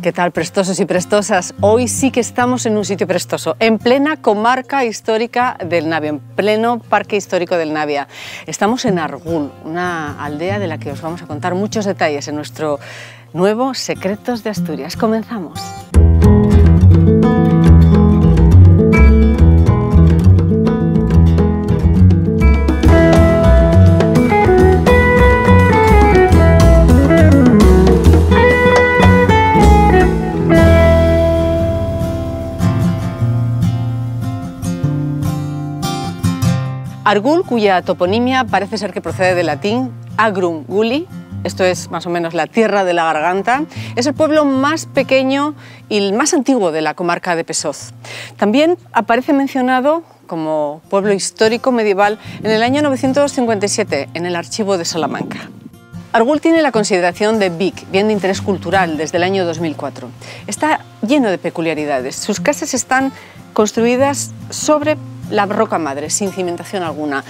¿Qué tal, prestosos y prestosas? Hoy sí que estamos en un sitio prestoso, en plena comarca histórica del Navia, en pleno Parque Histórico del Navia. Estamos en Argul, una aldea de la que os vamos a contar muchos detalles en nuestro nuevo Secretos de Asturias. Comenzamos. Argul, cuya toponimia parece ser que procede del latín agrum gulli, esto es más o menos la tierra de la garganta, es el pueblo más pequeño y el más antiguo de la comarca de Pesoz. También aparece mencionado como pueblo histórico medieval en el año 957 en el archivo de Salamanca. Argul tiene la consideración de BIC, bien de interés cultural, desde el año 2004. Está lleno de peculiaridades. Sus casas están construidas sobre la roca madre, sin cimentación alguna.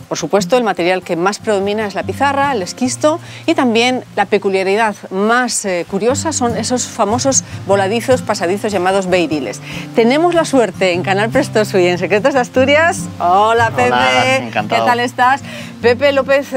Por supuesto, el material que más predomina es la pizarra, el esquisto, y también la peculiaridad más curiosa son esos famosos voladizos pasadizos llamados beiriles. Tenemos la suerte en Canal Prestoso y en Secretos de Asturias. Hola, Pepe. Hola, encantado. ¿Qué tal estás? Pepe López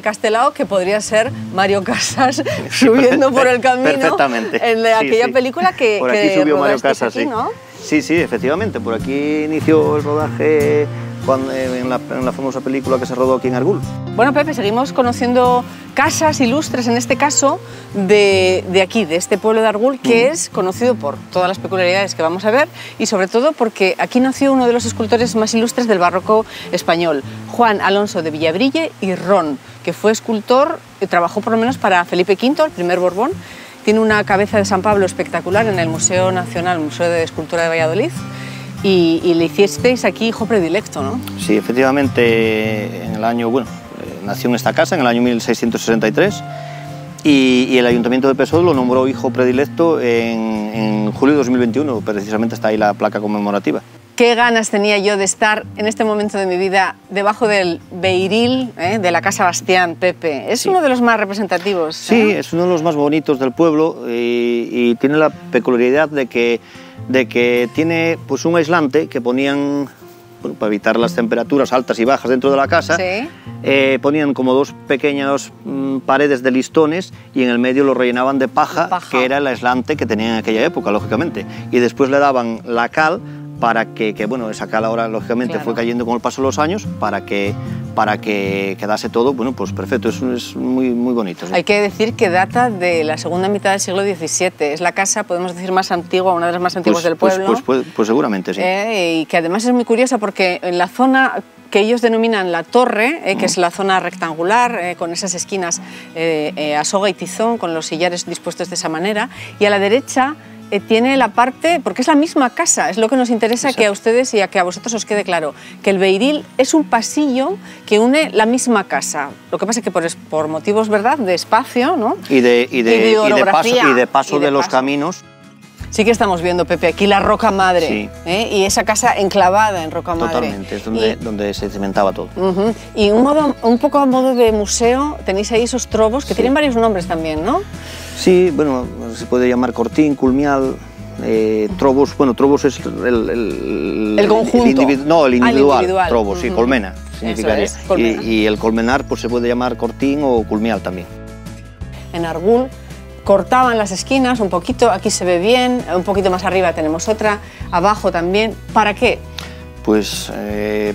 Castelao, que podría ser Mario Casas subiendo por el camino. Perfectamente. En aquella película que por aquí subió Mario Casas, aquí, sí. ¿no? Sí, efectivamente. Por aquí inició el rodaje en la famosa película que se rodó aquí en Argul. Bueno, Pepe, seguimos conociendo casas ilustres, en este caso de aquí, de este pueblo de Argul, que es conocido por todas las peculiaridades que vamos a ver y sobre todo porque aquí nació uno de los escultores más ilustres del barroco español, Juan Alonso de Villabrille y Ron, que fue escultor y trabajó por lo menos para Felipe V, el primer Borbón. Tiene una cabeza de San Pablo espectacular en el Museo Nacional, Museo de Escultura de Valladolid, y le hicisteis aquí hijo predilecto, ¿no? Sí, efectivamente, en el año, nació en esta casa en el año 1663 y el Ayuntamiento de Pesoz lo nombró hijo predilecto en julio de 2021, precisamente está ahí la placa conmemorativa. Qué ganas tenía yo de estar en este momento de mi vida debajo del beiril de la Casa Bastián, Pepe. Es uno de los más representativos. Sí, es uno de los más bonitos del pueblo y tiene la peculiaridad de que tiene pues, un aislante que ponían, para evitar las temperaturas altas y bajas dentro de la casa, ponían como dos pequeñas paredes de listones y en el medio lo rellenaban de paja, que era el aislante que tenían en aquella época, lógicamente. Y después le daban la cal, para que esa cal ahora lógicamente fue cayendo con el paso de los años, para que quedase todo pues perfecto, es muy bonito. ¿Sí? Hay que decir que data de la segunda mitad del siglo XVII, es la casa, podemos decir, más antigua, una de las más antiguas del pueblo. Pues seguramente, sí. Y que además es muy curiosa porque en la zona que ellos denominan la torre, que es la zona rectangular, con esas esquinas a soga y tizón, con los sillares dispuestos de esa manera, y a la derecha tiene la parte, porque es la misma casa, es lo que nos interesa. Exacto. Que a ustedes y a que a vosotros os quede claro, que el beiril es un pasillo que une la misma casa. Lo que pasa es que por motivos, ¿verdad?, de espacio, ¿no? Y de paso de los caminos. Sí que estamos viendo, Pepe, aquí la roca madre, y esa casa enclavada en roca madre. Totalmente, es donde se cimentaba todo. Y un poco a modo de museo, tenéis ahí esos trobos, que tienen varios nombres también, ¿no? Sí, se puede llamar cortín, culmial, trobos. Trobos es el conjunto. El individual. Trobos, sí, colmena significaría. Es, colmena. Y el colmenar pues se puede llamar cortín o culmial también. En Argul cortaban las esquinas un poquito, aquí se ve bien, un poquito más arriba tenemos otra, abajo también. ¿Para qué? Pues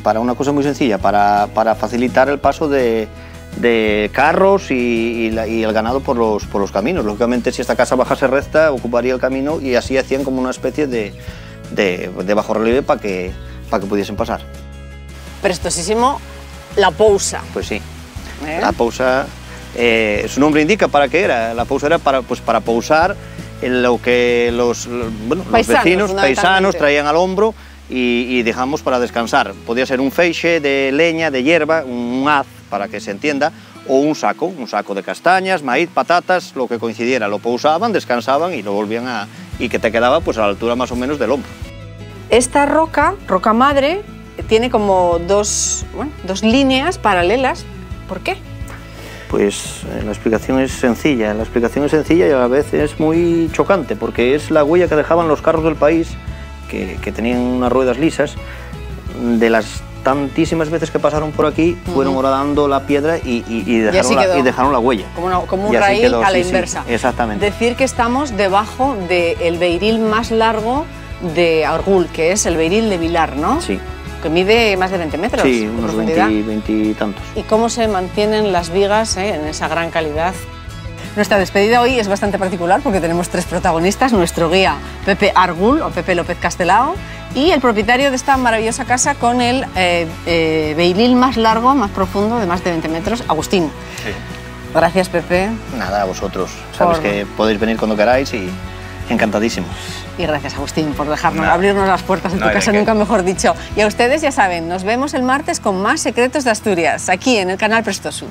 para una cosa muy sencilla, para facilitar el paso de carros y el ganado por los caminos. Lógicamente, si esta casa bajase recta, ocuparía el camino y así hacían como una especie de bajorrelieve para que pudiesen pasar. Prestosísimo, la pousa. Pues sí, la pousa, su nombre indica para qué era. La pousa era para pousar en lo que los vecinos, paisanos traían al hombro y dejamos para descansar. Podía ser un feixe de leña, de hierba, un haz, para que se entienda, o un saco de castañas, maíz, patatas, lo que coincidiera. Lo pousaban, descansaban y lo volvían y que te quedaba pues a la altura más o menos del hombro. Esta roca madre, tiene como dos líneas paralelas. ¿Por qué? Pues la explicación es sencilla. La explicación es sencilla y a la vez es muy chocante, porque es la huella que dejaban los carros del país, que tenían unas ruedas lisas, de las tantísimas veces que pasaron por aquí, fueron horadando la piedra y dejaron la huella. Como un raíl a la inversa. Sí, exactamente. Decir que estamos debajo del beiril más largo de Argul, que es el beiril de Vilar, ¿no? Sí. Que mide más de 20 metros. Sí, unos 20 y tantos. ¿Y cómo se mantienen las vigas en esa gran calidad? Nuestra despedida hoy es bastante particular porque tenemos tres protagonistas: nuestro guía Pepe Argul, o Pepe López Castelao, y el propietario de esta maravillosa casa con el beiril más largo, más profundo, de más de 20 metros, Agustín. Sí. Gracias, Pepe. Nada, a vosotros. Sabes que podéis venir cuando queráis y encantadísimo. Y gracias, Agustín, por dejarnos abrirnos las puertas de tu casa, nunca mejor dicho. Y a ustedes, ya saben, nos vemos el martes con más Secretos de Asturias, aquí en el canal Prestosu.